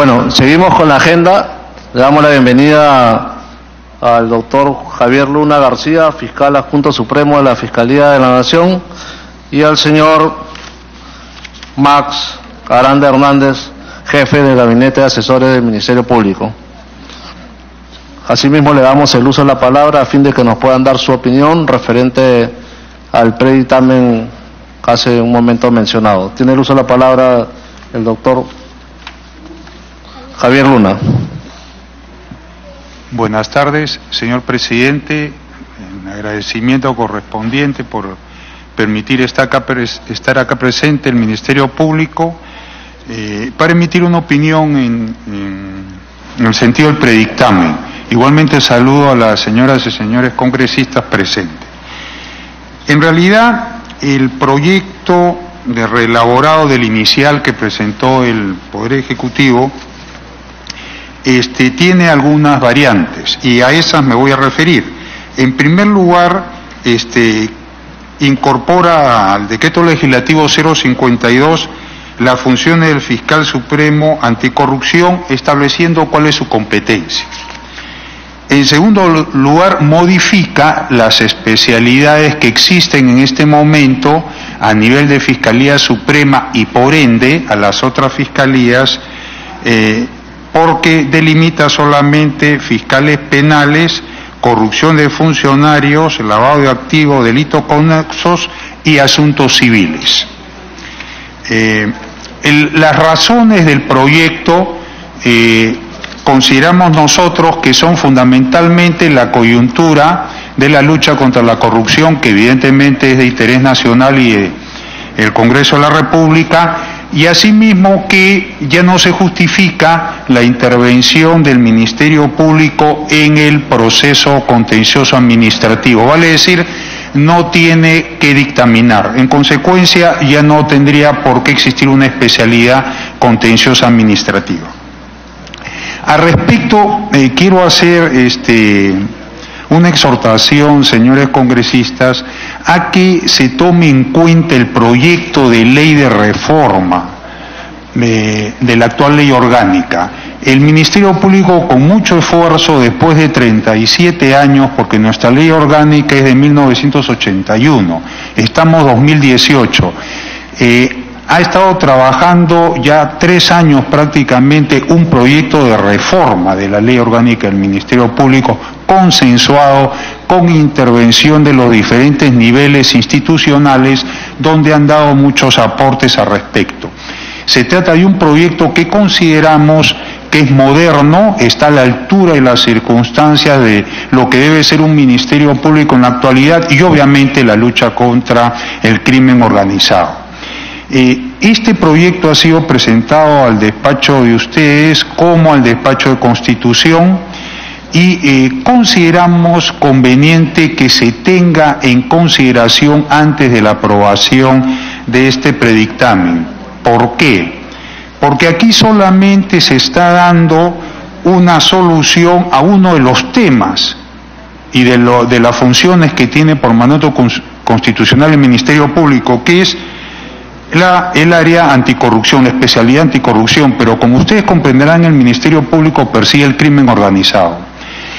Bueno, seguimos con la agenda. Le damos la bienvenida al doctor Javier Luna García, fiscal adjunto supremo de la Fiscalía de la Nación, y al señor Max Aranda Hernández, jefe del Gabinete de Asesores del Ministerio Público. Asimismo, le damos el uso de la palabra a fin de que nos puedan dar su opinión referente al predictamen hace un momento mencionado. Tiene el uso de la palabra el doctor Javier Luna. Buenas tardes, señor presidente. Un agradecimiento correspondiente por permitir estar acá presente el Ministerio Público para emitir una opinión en el sentido del predictamen. Igualmente saludo a las señoras y señores congresistas presentes. En realidad, el proyecto de reelaborado del inicial que presentó el Poder Ejecutivo tiene algunas variantes y a esas me voy a referir. En primer lugar, incorpora al Decreto Legislativo 052 las funciones del Fiscal Supremo Anticorrupción, estableciendo cuál es su competencia. En segundo lugar, modifica las especialidades que existen en este momento a nivel de Fiscalía Suprema y por ende a las otras fiscalías, porque delimita solamente fiscales penales, corrupción de funcionarios, lavado de activos, delitos conexos y asuntos civiles. Las razones del proyecto consideramos nosotros que son fundamentalmente la coyuntura de la lucha contra la corrupción, que evidentemente es de interés nacional y el Congreso de la República, y asimismo que ya no se justifica la intervención del Ministerio Público en el proceso contencioso administrativo, vale decir, no tiene que dictaminar. En consecuencia, ya no tendría por qué existir una especialidad contenciosa administrativa. Al respecto, quiero hacer una exhortación, señores congresistas, a que se tome en cuenta el proyecto de ley de reforma de la actual ley orgánica. El Ministerio Público, con mucho esfuerzo, después de 37 años, porque nuestra ley orgánica es de 1981, estamos 2018, ha estado trabajando ya 3 años prácticamente un proyecto de reforma de la ley orgánica del Ministerio Público, consensuado, con intervención de los diferentes niveles institucionales, donde han dado muchos aportes al respecto. Se trata de un proyecto que consideramos que es moderno, está a la altura de las circunstancias de lo que debe ser un Ministerio Público en la actualidad y obviamente la lucha contra el crimen organizado. Este proyecto ha sido presentado al despacho de ustedes como al despacho de Constitución y consideramos conveniente que se tenga en consideración antes de la aprobación de este predictamen. ¿Por qué? Porque aquí solamente se está dando una solución a uno de los temas y de las funciones que tiene por mandato constitucional el Ministerio Público, que es el área anticorrupción, la especialidad anticorrupción, pero como ustedes comprenderán, el Ministerio Público persigue el crimen organizado.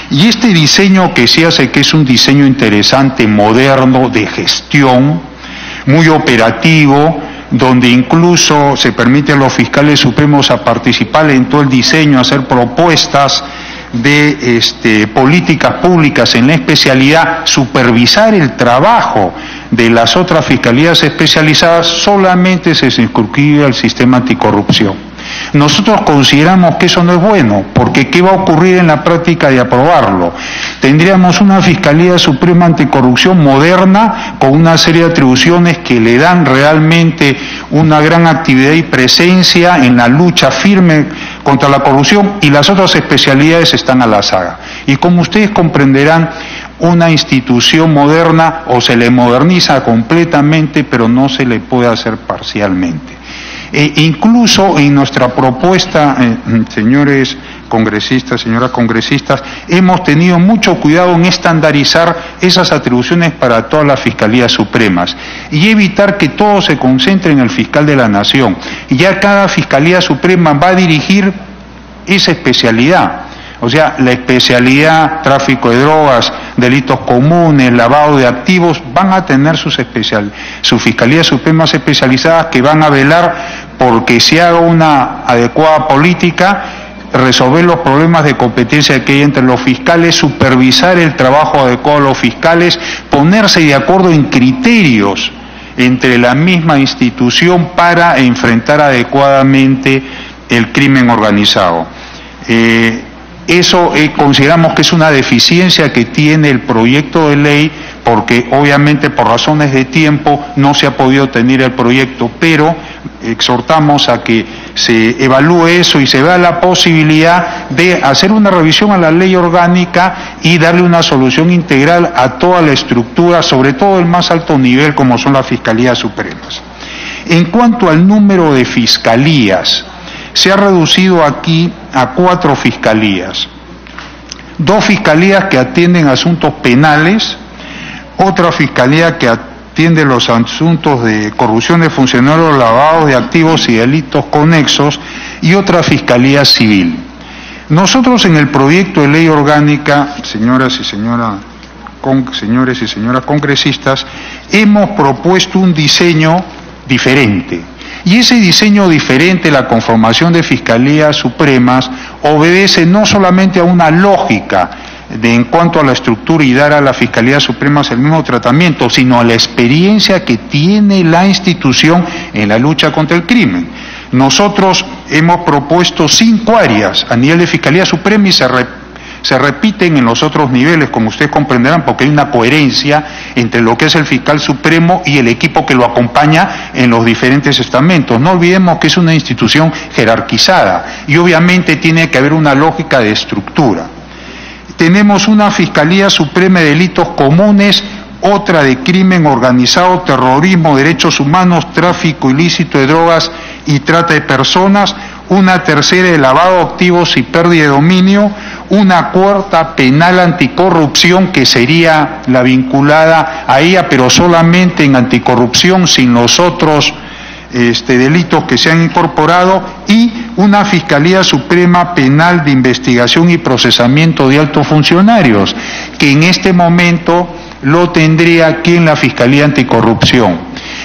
Y este diseño que se hace, que es un diseño interesante, moderno, de gestión, muy operativo, donde incluso se permite a los fiscales supremos a participar en todo el diseño, a hacer propuestas de políticas públicas en la especialidad, supervisar el trabajo de las otras fiscalías especializadas, solamente se circunscribe al sistema anticorrupción. Nosotros consideramos que eso no es bueno, porque ¿qué va a ocurrir en la práctica de aprobarlo? Tendríamos una Fiscalía Suprema Anticorrupción moderna, con una serie de atribuciones que le dan realmente una gran actividad y presencia en la lucha firme contra la corrupción, y las otras especialidades están a la saga. Y como ustedes comprenderán, una institución moderna o se le moderniza completamente, pero no se le puede hacer parcialmente. Incluso en nuestra propuesta, señores congresistas, señoras congresistas, hemos tenido mucho cuidado en estandarizar esas atribuciones para todas las fiscalías supremas y evitar que todo se concentre en el fiscal de la Nación. Ya cada Fiscalía Suprema va a dirigir esa especialidad. O sea, la especialidad tráfico de drogas, delitos comunes, lavado de activos, van a tener sus fiscalías supremas especializadas que van a velar porque se haga una adecuada política, resolver los problemas de competencia que hay entre los fiscales, supervisar el trabajo adecuado de los fiscales, ponerse de acuerdo en criterios entre la misma institución para enfrentar adecuadamente el crimen organizado. Eso consideramos que es una deficiencia que tiene el proyecto de ley, porque obviamente por razones de tiempo no se ha podido tener el proyecto, pero exhortamos a que se evalúe eso y se vea la posibilidad de hacer una revisión a la ley orgánica y darle una solución integral a toda la estructura, sobre todo el más alto nivel como son las Fiscalías Supremas. En cuanto al número de fiscalías, se ha reducido aquí a 4 fiscalías. 2 fiscalías que atienden asuntos penales, otra fiscalía que atiende los asuntos de corrupción de funcionarios, lavado de activos y delitos conexos, y otra fiscalía civil. Nosotros en el proyecto de ley orgánica, señores y señoras congresistas, hemos propuesto un diseño diferente. Y ese diseño diferente, la conformación de fiscalías supremas, obedece no solamente a una lógica en cuanto a la estructura y dar a las fiscalías supremas el mismo tratamiento, sino a la experiencia que tiene la institución en la lucha contra el crimen. Nosotros hemos propuesto 5 áreas a nivel de Fiscalía Suprema y se repiten en los otros niveles, como ustedes comprenderán, porque hay una coherencia entre lo que es el fiscal supremo y el equipo que lo acompaña en los diferentes estamentos. No olvidemos que es una institución jerarquizada y obviamente tiene que haber una lógica de estructura. Tenemos una Fiscalía Suprema de Delitos Comunes, otra de Crimen Organizado, Terrorismo, Derechos Humanos, Tráfico Ilícito de Drogas y Trata de Personas, una tercera de Lavado de Activos y Pérdida de Dominio, una cuarta Penal Anticorrupción, que sería la vinculada a ella, pero solamente en anticorrupción, sin los otros delitos que se han incorporado, y una Fiscalía Suprema Penal de Investigación y Procesamiento de Altos Funcionarios, que en este momento lo tendría aquí en la Fiscalía Anticorrupción.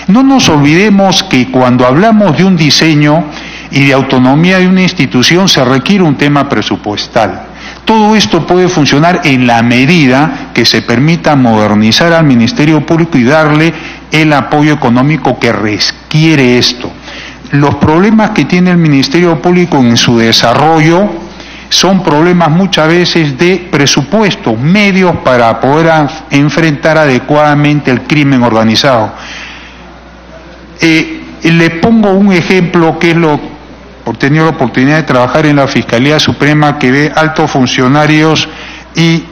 No nos olvidemos que cuando hablamos de un diseño y de autonomía de una institución se requiere un tema presupuestal. Todo esto puede funcionar en la medida que se permita modernizar al Ministerio Público y darle el apoyo económico que requiere esto. Los problemas que tiene el Ministerio Público en su desarrollo son problemas muchas veces de presupuesto, medios para poder enfrentar adecuadamente el crimen organizado. Le pongo un ejemplo que es he tenido la oportunidad de trabajar en la Fiscalía Suprema, que ve altos funcionarios y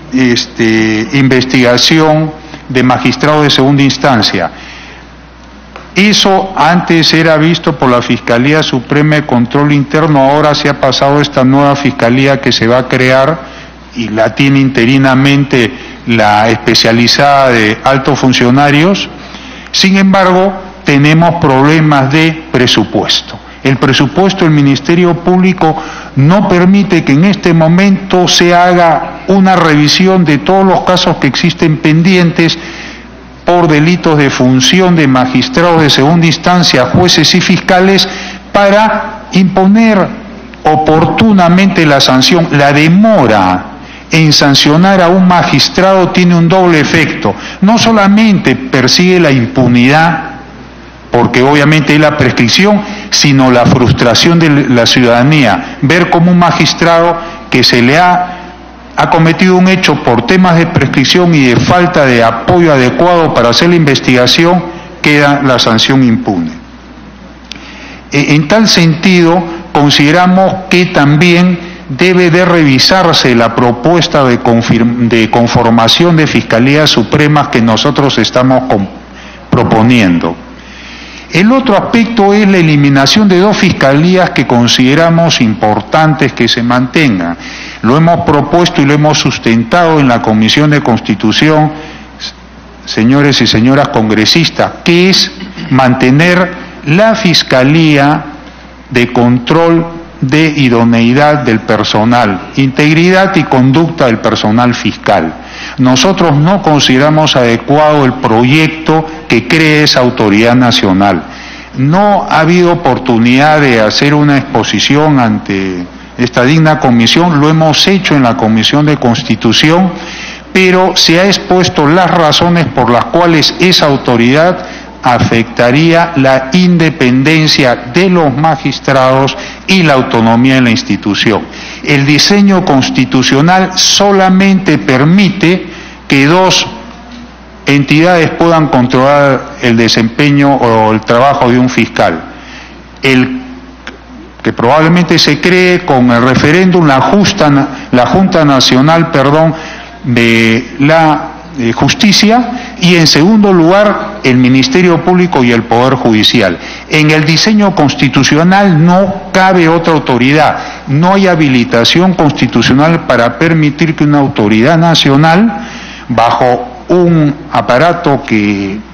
investigación de magistrados de segunda instancia. Eso antes era visto por la Fiscalía Suprema de Control Interno, ahora se ha pasado a esta nueva fiscalía que se va a crear y la tiene interinamente la especializada de altos funcionarios. Sin embargo, tenemos problemas de presupuesto. El presupuesto del Ministerio Público no permite que en este momento se haga una revisión de todos los casos que existen pendientes por delitos de función de magistrados de segunda instancia, jueces y fiscales, para imponer oportunamente la sanción. La demora en sancionar a un magistrado tiene un doble efecto. No solamente persigue la impunidad, porque obviamente hay la prescripción, sino la frustración de la ciudadanía. Ver como un magistrado que se le ha cometido un hecho por temas de prescripción y de falta de apoyo adecuado para hacer la investigación, queda la sanción impune. En tal sentido, consideramos que también debe de revisarse la propuesta de conformación de Fiscalías Supremas que nosotros estamos proponiendo. El otro aspecto es la eliminación de 2 fiscalías que consideramos importantes que se mantengan. Lo hemos propuesto y lo hemos sustentado en la Comisión de Constitución, señores y señoras congresistas, que es mantener la Fiscalía de Control de idoneidad del personal, integridad y conducta del personal fiscal. Nosotros no consideramos adecuado el proyecto que cree esa autoridad nacional. No ha habido oportunidad de hacer una exposición ante esta digna comisión, lo hemos hecho en la Comisión de Constitución, pero se ha expuesto las razones por las cuales esa autoridad afectaría la independencia de los magistrados y la autonomía de la institución. El diseño constitucional solamente permite que dos entidades puedan controlar el desempeño o el trabajo de un fiscal. El que probablemente se cree con el referéndum la Junta Nacional de la Justicia, y en segundo lugar el Ministerio Público y el Poder Judicial. En el diseño constitucional no cabe otra autoridad, no hay habilitación constitucional para permitir que una autoridad nacional, bajo un aparato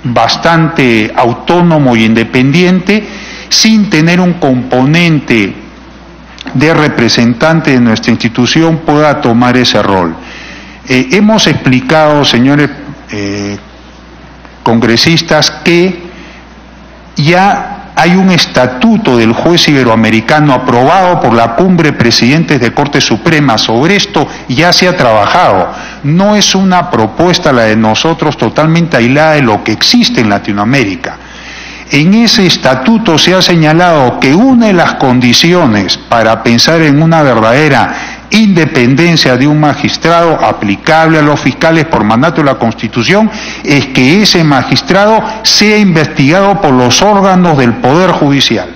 bastante autónomo y independiente, sin tener un componente de representante de nuestra institución, pueda tomar ese rol. Hemos explicado, señores congresistas, que ya hay un estatuto del juez iberoamericano aprobado por la Cumbre de Presidentes de Corte Suprema. Sobre esto ya se ha trabajado. No es una propuesta la de nosotros totalmente aislada de lo que existe en Latinoamérica. En ese estatuto se ha señalado que una de las condiciones para pensar en una verdadera independencia de un magistrado aplicable a los fiscales por mandato de la Constitución es que ese magistrado sea investigado por los órganos del Poder Judicial.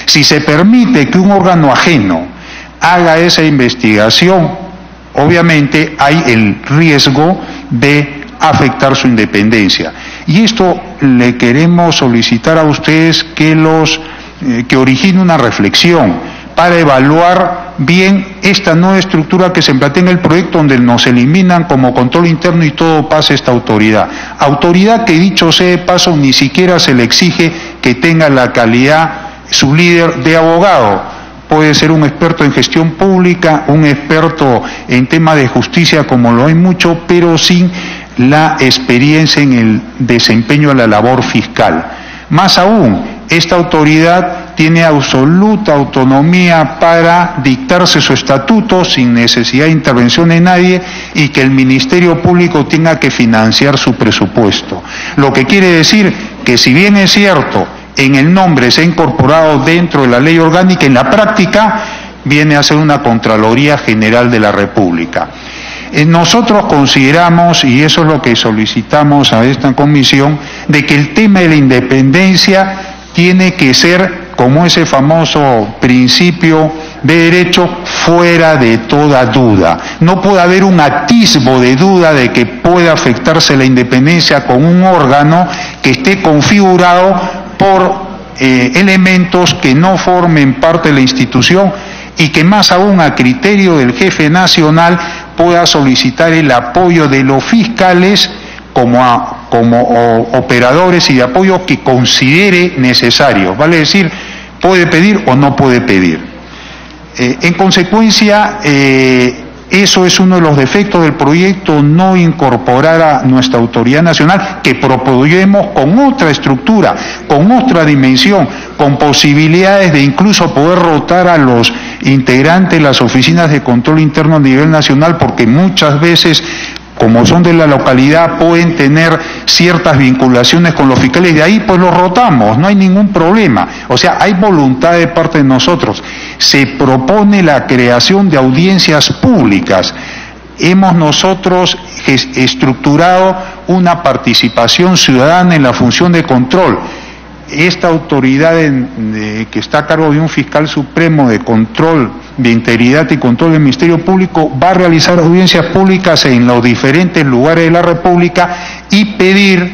Si se permite que un órgano ajeno haga esa investigación, obviamente hay el riesgo de afectar su independencia. Y esto le queremos solicitar a ustedes que origine una reflexión para evaluar bien esta nueva estructura que se plantea en el proyecto, donde nos eliminan como control interno y todo pasa a esta autoridad. Autoridad que, dicho sea de paso, ni siquiera se le exige que tenga la calidad, su líder, de abogado. Puede ser un experto en gestión pública, un experto en temas de justicia, como lo hay mucho, pero sin la experiencia en el desempeño de la labor fiscal. Más aún, esta autoridad tiene absoluta autonomía para dictarse su estatuto sin necesidad de intervención de nadie y que el Ministerio Público tenga que financiar su presupuesto. Lo que quiere decir que, si bien es cierto, en el nombre se ha incorporado dentro de la ley orgánica, en la práctica viene a ser una Contraloría General de la República. Nosotros consideramos, y eso es lo que solicitamos a esta comisión, de que el tema de la independencia tiene que ser, como ese famoso principio de derecho, fuera de toda duda. No puede haber un atisbo de duda de que pueda afectarse la independencia con un órgano que esté configurado por elementos que no formen parte de la institución y que, más aún a criterio del jefe nacional, pueda solicitar el apoyo de los fiscales como operadores y de apoyo que considere necesario. Vale decir, puede pedir o no puede pedir. En consecuencia, eso es uno de los defectos del proyecto, no incorporar a nuestra autoridad nacional, que proponemos con otra estructura, con otra dimensión, con posibilidades de incluso poder rotar a los integrantes de las oficinas de control interno a nivel nacional, porque muchas veces, como son de la localidad, pueden tener ciertas vinculaciones con los fiscales, de ahí pues los rotamos, no hay ningún problema. O sea, hay voluntad de parte de nosotros. Se propone la creación de audiencias públicas. Hemos nosotros estructurado una participación ciudadana en la función de control. Esta autoridad que está a cargo de un fiscal supremo de control de integridad y control del Ministerio Público va a realizar audiencias públicas en los diferentes lugares de la República y pedir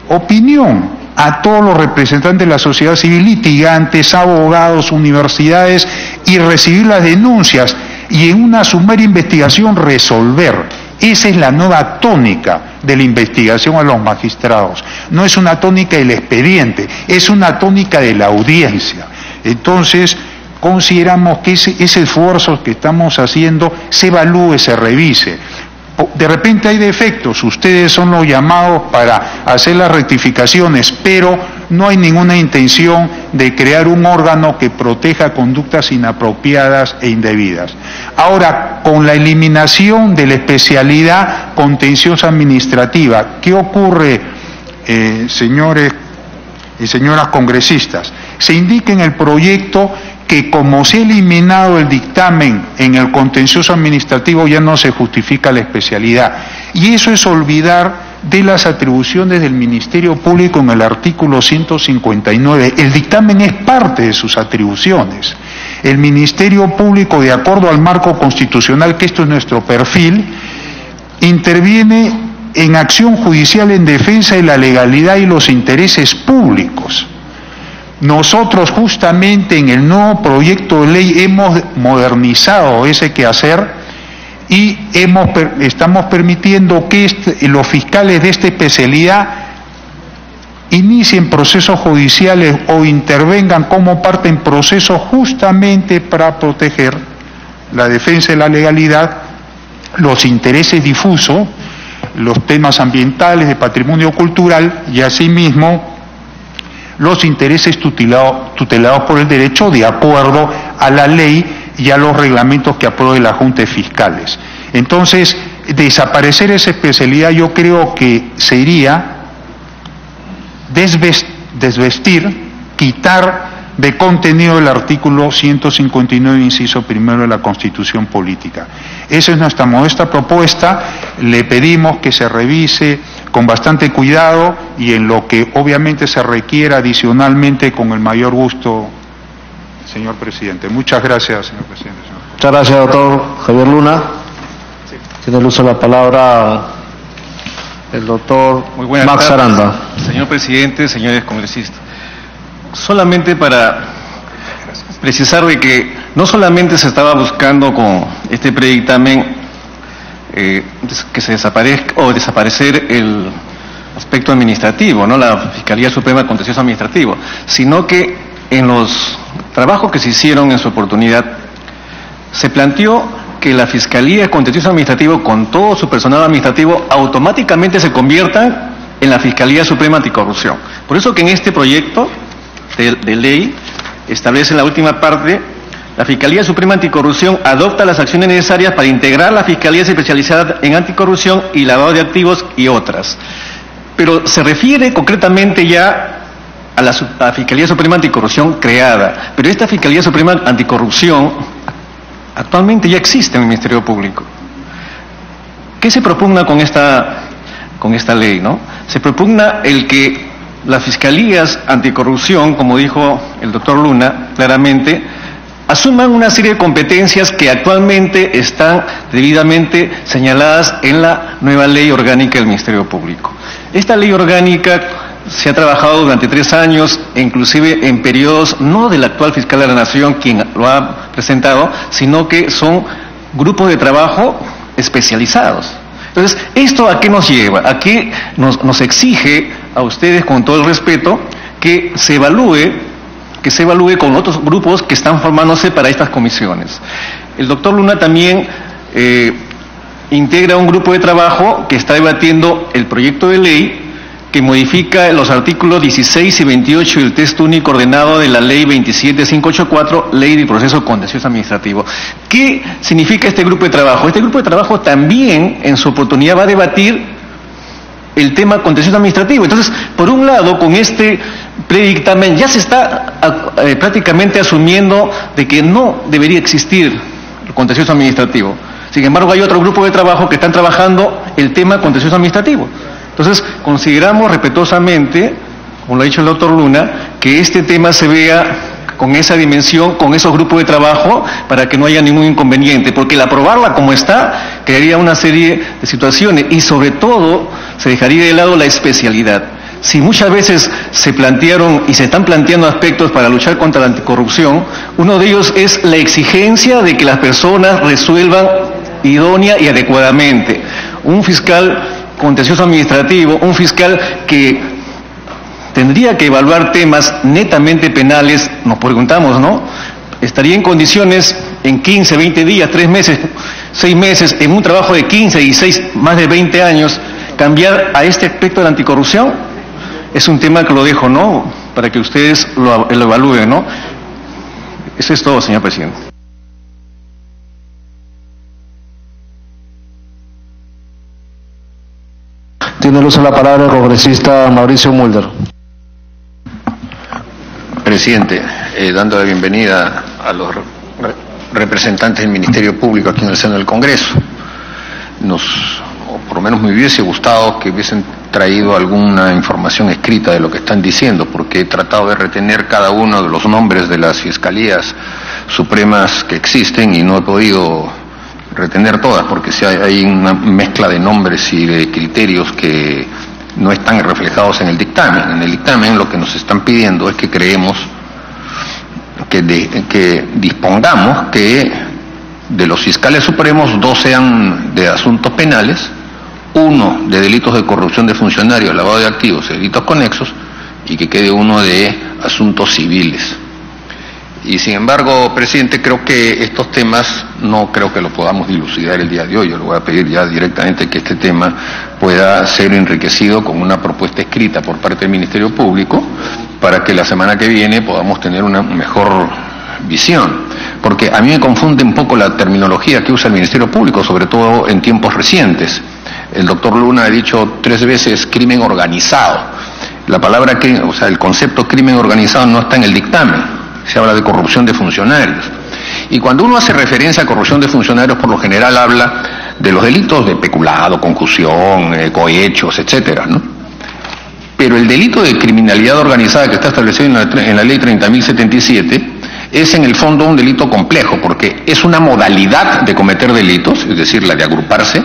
opinión a todos los representantes de la sociedad civil, litigantes, abogados, universidades, y recibir las denuncias y en una sumaria investigación resolver. Esa es la nueva tónica de la investigación a los magistrados. No es una tónica del expediente, es una tónica de la audiencia. Entonces, consideramos que ese esfuerzo que estamos haciendo se evalúe, se revise. De repente hay defectos, ustedes son los llamados para hacer las rectificaciones, pero no hay ninguna intención de crear un órgano que proteja conductas inapropiadas e indebidas. Ahora, con la eliminación de la especialidad contenciosa administrativa, ¿qué ocurre, señores y señoras congresistas? Se indica en el proyecto que como se ha eliminado el dictamen en el contencioso administrativo ya no se justifica la especialidad. Y eso es olvidar de las atribuciones del Ministerio Público en el artículo 159. El dictamen es parte de sus atribuciones. El Ministerio Público, de acuerdo al marco constitucional, que esto es nuestro perfil, interviene en acción judicial en defensa de la legalidad y los intereses públicos. Nosotros justamente en el nuevo proyecto de ley hemos modernizado ese quehacer y estamos permitiendo que los fiscales de esta especialidad inicien procesos judiciales o intervengan como parte en procesos justamente para proteger la defensa de la legalidad, los intereses difusos, los temas ambientales, de patrimonio cultural y asimismo los intereses tutelados por el derecho de acuerdo a la ley y a los reglamentos que apruebe la Junta de Fiscales. Entonces, desaparecer esa especialidad yo creo que sería desvestir, quitar de contenido el artículo 159, inciso primero de la Constitución Política. Esa es nuestra modesta propuesta. Le pedimos que se revise con bastante cuidado y en lo que obviamente se requiera adicionalmente con el mayor gusto, señor presidente. Muchas gracias, señor presidente. Muchas gracias, doctor Javier Luna. Tiene el uso de la palabra el doctor Max Aranda. Señor presidente, señores congresistas. Solamente para precisar de que no solamente se estaba buscando con este predictamen que se desaparezca o desaparecer el aspecto administrativo, ¿no? La Fiscalía Suprema Contencioso Administrativo, sino que en los trabajos que se hicieron en su oportunidad se planteó que la Fiscalía Contencioso Administrativo con todo su personal administrativo automáticamente se convierta en la Fiscalía Suprema Anticorrupción. Por eso que en este proyecto de ley establece en la última parte: la Fiscalía Suprema Anticorrupción adopta las acciones necesarias para integrar las fiscalías especializadas en anticorrupción y lavado de activos y otras. Pero se refiere concretamente ya a la Fiscalía Suprema Anticorrupción creada. Pero esta Fiscalía Suprema Anticorrupción actualmente ya existe en el Ministerio Público. ¿Qué se propugna con esta ley, no? Se propugna el que las fiscalías anticorrupción, como dijo el doctor Luna claramente, asuman una serie de competencias que actualmente están debidamente señaladas en la nueva ley orgánica del Ministerio Público. Esta ley orgánica se ha trabajado durante 3 años, inclusive en periodos no del actual fiscal de la Nación quien lo ha presentado, sino que son grupos de trabajo especializados. Entonces, ¿esto a qué nos lleva? A que nos exige a ustedes, con todo el respeto, que se evalúe con otros grupos que están formándose para estas comisiones. El doctor Luna también integra un grupo de trabajo que está debatiendo el proyecto de ley que modifica los artículos 16 y 28 del texto único ordenado de la ley 27584, Ley de Proceso Contencioso Administrativo. ¿Qué significa este grupo de trabajo? Este grupo de trabajo también en su oportunidad va a debatir el tema contencioso administrativo. Entonces, por un lado, con este predictamen ya se está prácticamente asumiendo de que no debería existir el contencioso administrativo. Sin embargo, hay otro grupo de trabajo que están trabajando el tema contencioso administrativo. Entonces, consideramos respetuosamente, como lo ha dicho el doctor Luna, que este tema se vea con esa dimensión, con esos grupos de trabajo, para que no haya ningún inconveniente, porque el aprobarla como está, crearía una serie de situaciones y sobre todo se dejaría de lado la especialidad. Si muchas veces se plantearon y se están planteando aspectos para luchar contra la anticorrupción, uno de ellos es la exigencia de que las personas resuelvan idónea y adecuadamente. Un fiscal contencioso administrativo, un fiscal que tendría que evaluar temas netamente penales, nos preguntamos, ¿no? estaría en condiciones en 15, 20 días, 3 meses, 6 meses, en un trabajo de 15, 16, más de 20 años, cambiar a este aspecto de la anticorrupción? Es un tema que lo dejo, ¿no?, para que ustedes lo evalúen, ¿no? Eso es todo, señor presidente. Tiene el uso de la palabra el congresista Mauricio Mulder. Presidente, dando la bienvenida a los representantes del Ministerio Público aquí en el seno del Congreso. O por lo menos me hubiese gustado que hubiesen traído alguna información escrita de lo que están diciendo, porque he tratado de retener cada uno de los nombres de las fiscalías supremas que existen y no he podido retener todas, porque si hay una mezcla de nombres y de criterios que no están reflejados en el dictamen. En el dictamen lo que nos están pidiendo es que creemos que dispongamos que de los fiscales supremos 2 sean de asuntos penales, 1 de delitos de corrupción de funcionarios, lavado de activos y delitos conexos, y que quede 1 de asuntos civiles. Y sin embargo, presidente, creo que estos temas no creo que lo podamos dilucidar el día de hoy. Yo le voy a pedir ya directamente que este tema pueda ser enriquecido con una propuesta escrita por parte del Ministerio Público para que la semana que viene podamos tener una mejor visión. Porque a mí me confunde un poco la terminología que usa el Ministerio Público, sobre todo en tiempos recientes. El doctor Luna ha dicho 3 veces crimen organizado. La palabra, el concepto crimen organizado no está en el dictamen. Se habla de corrupción de funcionarios. Y cuando uno hace referencia a corrupción de funcionarios, por lo general habla de los delitos de peculado, concusión, cohechos, etcétera, ¿no? Pero el delito de criminalidad organizada que está establecido en la ley 30.077 es en el fondo un delito complejo, porque es una modalidad de cometer delitos, es decir, la de agruparse,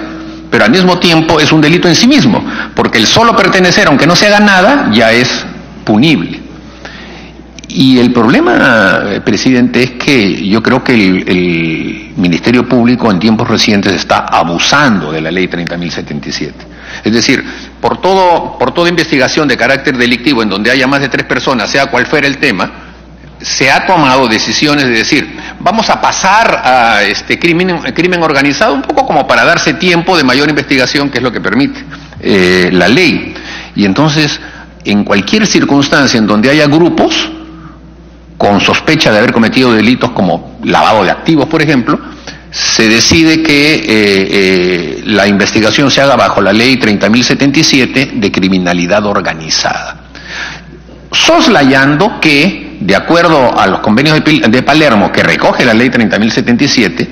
pero al mismo tiempo es un delito en sí mismo, porque el solo pertenecer, aunque no se haga nada, ya es punible. Y el problema, presidente, es que yo creo que el Ministerio Público en tiempos recientes está abusando de la ley 30.077. Es decir, por toda investigación de carácter delictivo en donde haya más de 3 personas, sea cual fuera el tema, se ha tomado decisiones de decir, vamos a pasar a crimen organizado, un poco como para darse tiempo de mayor investigación, que es lo que permite la ley. Y entonces, en cualquier circunstancia en donde haya grupos con sospecha de haber cometido delitos como lavado de activos, por ejemplo, se decide que la investigación se haga bajo la ley 30.077 de criminalidad organizada, soslayando que, de acuerdo a los convenios de Palermo que recoge la ley 30.077,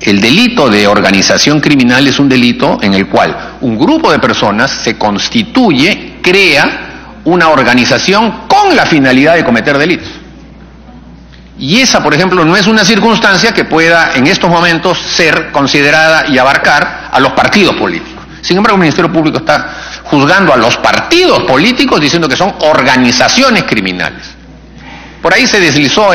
el delito de organización criminal es un delito en el cual un grupo de personas se constituye, crea una organización con la finalidad de cometer delitos. Y esa, por ejemplo, no es una circunstancia que pueda en estos momentos ser considerada y abarcar a los partidos políticos. Sin embargo, el Ministerio Público está juzgando a los partidos políticos diciendo que son organizaciones criminales. Por ahí se deslizó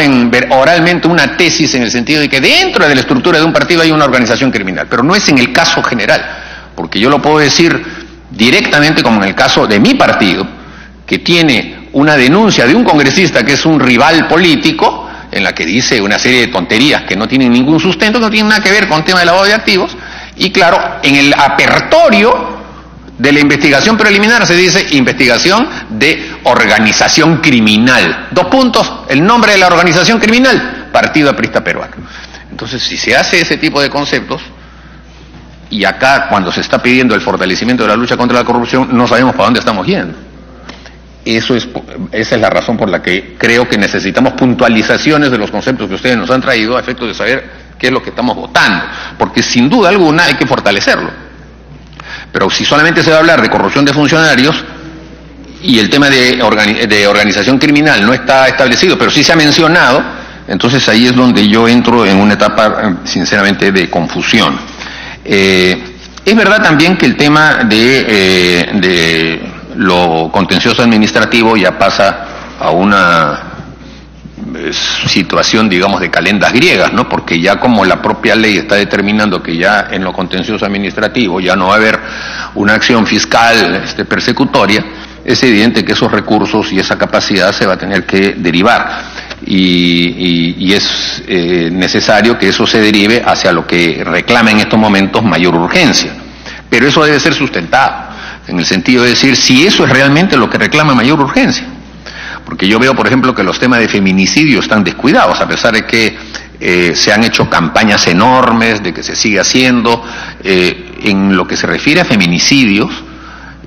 oralmente una tesis en el sentido de que dentro de la estructura de un partido hay una organización criminal, pero no es en el caso general, porque yo lo puedo decir directamente como en el caso de mi partido, que tiene una denuncia de un congresista que es un rival político, en la que dice una serie de tonterías que no tienen ningún sustento, que no tienen nada que ver con el tema de lavado de activos, y claro, en el apertorio de la investigación preliminar se dice investigación de organización criminal. 2 puntos, el nombre de la organización criminal, Partido Aprista Peruano. Entonces, si se hace ese tipo de conceptos, y acá cuando se está pidiendo el fortalecimiento de la lucha contra la corrupción, no sabemos para dónde estamos yendo. Esa es la razón por la que creo que necesitamos puntualizaciones de los conceptos que ustedes nos han traído a efectos de saber qué es lo que estamos votando, porque sin duda alguna hay que fortalecerlo. Pero si solamente se va a hablar de corrupción de funcionarios y el tema de organización criminal no está establecido, pero sí se ha mencionado, entonces ahí es donde yo entro en una etapa, sinceramente, de confusión. Es verdad también que el tema de lo contencioso administrativo ya pasa a una situación, digamos, de calendas griegas, ¿no? Porque ya como la propia ley está determinando que ya en lo contencioso administrativo ya no va a haber una acción fiscal persecutoria, es evidente que esos recursos y esa capacidad se va a tener que derivar. y es necesario que eso se derive hacia lo que reclama en estos momentos mayor urgencia. Pero eso debe ser sustentado, en el sentido de decir si eso es realmente lo que reclama mayor urgencia. Porque yo veo, por ejemplo, que los temas de feminicidio están descuidados, a pesar de que se han hecho campañas enormes, de que se sigue haciendo. En lo que se refiere a feminicidios,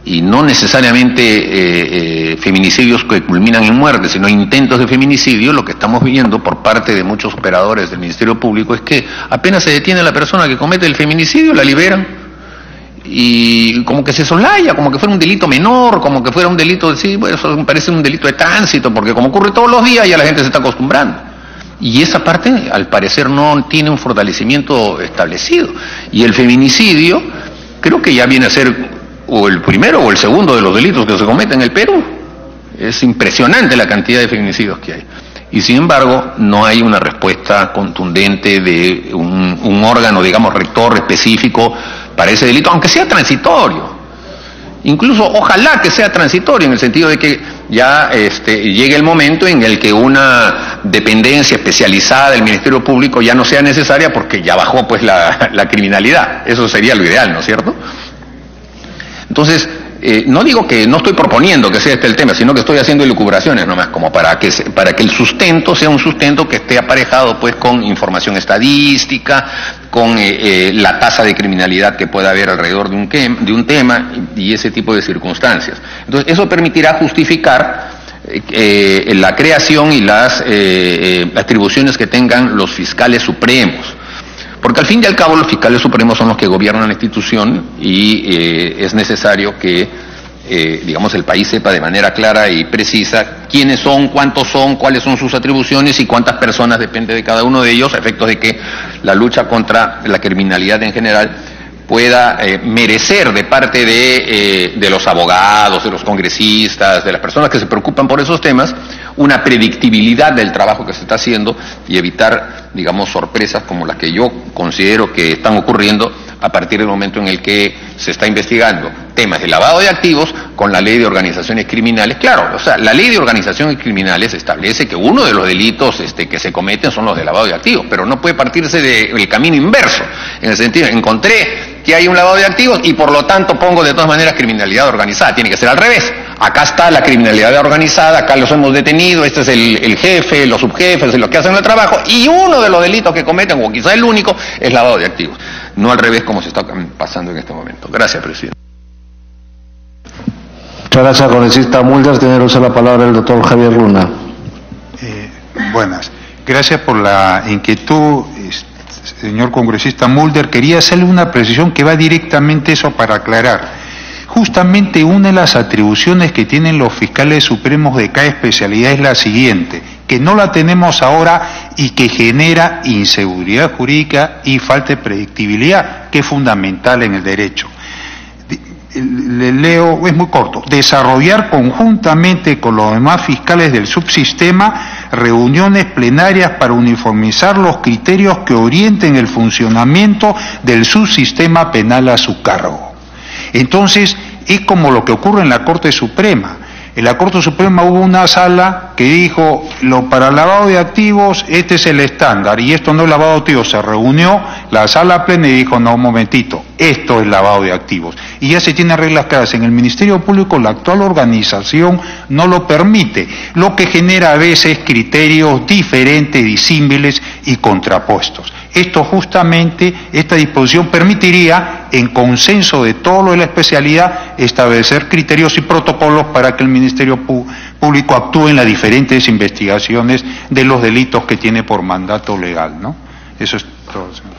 y no necesariamente feminicidios que culminan en muerte, sino intentos de feminicidio, lo que estamos viendo por parte de muchos operadores del Ministerio Público es que apenas se detiene a la persona que comete el feminicidio, la liberan, y como que se solaya, como que fuera un delito menor, como que fuera un delito, sí, bueno, eso me parece un delito de tránsito, porque como ocurre todos los días ya la gente se está acostumbrando. Y esa parte, al parecer, no tiene un fortalecimiento establecido. Y el feminicidio, creo que ya viene a ser o el primero o el segundo de los delitos que se cometen en el Perú. Es impresionante la cantidad de feminicidios que hay. Y sin embargo, no hay una respuesta contundente de un órgano, digamos, rector específico para ese delito, aunque sea transitorio. Incluso, ojalá que sea transitorio, en el sentido de que ya llegue el momento en el que una dependencia especializada del Ministerio Público ya no sea necesaria porque ya bajó pues la criminalidad. Eso sería lo ideal, ¿no es cierto? Entonces, no digo que no estoy proponiendo que sea este el tema, sino que estoy haciendo elucubraciones nomás, como para que el sustento sea un sustento que esté aparejado pues con información estadística, con la tasa de criminalidad que pueda haber alrededor de un tema y ese tipo de circunstancias. Entonces, eso permitirá justificar la creación y las atribuciones que tengan los fiscales supremos. Porque al fin y al cabo los fiscales supremos son los que gobiernan la institución y es necesario que, digamos, el país sepa de manera clara y precisa quiénes son, cuántos son, cuáles son sus atribuciones y cuántas personas depende de cada uno de ellos, a efectos de que la lucha contra la criminalidad en general pueda merecer de parte de los abogados, de los congresistas, de las personas que se preocupan por esos temas, una predictibilidad del trabajo que se está haciendo y evitar, digamos, sorpresas como las que yo considero que están ocurriendo a partir del momento en el que se está investigando temas de lavado de activos con la ley de organizaciones criminales. Claro, o sea, la ley de organizaciones criminales establece que uno de los delitos que se cometen son los de lavado de activos, pero no puede partirse del camino inverso, en el sentido, encontré que hay un lavado de activos y por lo tanto pongo de todas maneras criminalidad organizada. Tiene que ser al revés. Acá está la criminalidad organizada, acá los hemos detenido, este es el jefe, los subjefes, los que hacen el trabajo, y uno de los delitos que cometen, o quizá el único, es lavado de activos. No al revés como se está pasando en este momento. Gracias, presidente. Muchas gracias, congresista Mulder. Tiene uso la palabra el doctor Javier Luna. Buenas. Gracias por la inquietud, señor congresista Mulder. Quería hacerle una precisión que va directamente eso para aclarar. Justamente una de las atribuciones que tienen los fiscales supremos de cada especialidad es la siguiente, que no la tenemos ahora y que genera inseguridad jurídica y falta de predictibilidad, que es fundamental en el derecho. Le leo, es muy corto: desarrollar conjuntamente con los demás fiscales del subsistema reuniones plenarias para uniformizar los criterios que orienten el funcionamiento del subsistema penal a su cargo. Entonces, es como lo que ocurre en la Corte Suprema. En la Corte Suprema hubo una sala que dijo, para lavado de activos, este es el estándar, y esto no es lavado de activos. Se reunió la sala plena y dijo, no, un momentito, esto es lavado de activos. Y ya se tienen reglas claras. En el Ministerio Público la actual organización no lo permite, lo que genera a veces criterios diferentes, disímiles y contrapuestos. Esto justamente, esta disposición permitiría, en consenso de todo lo de la especialidad, establecer criterios y protocolos para que el Ministerio Público actúe en las diferentes investigaciones de los delitos que tiene por mandato legal, ¿no? Eso es todo, señor.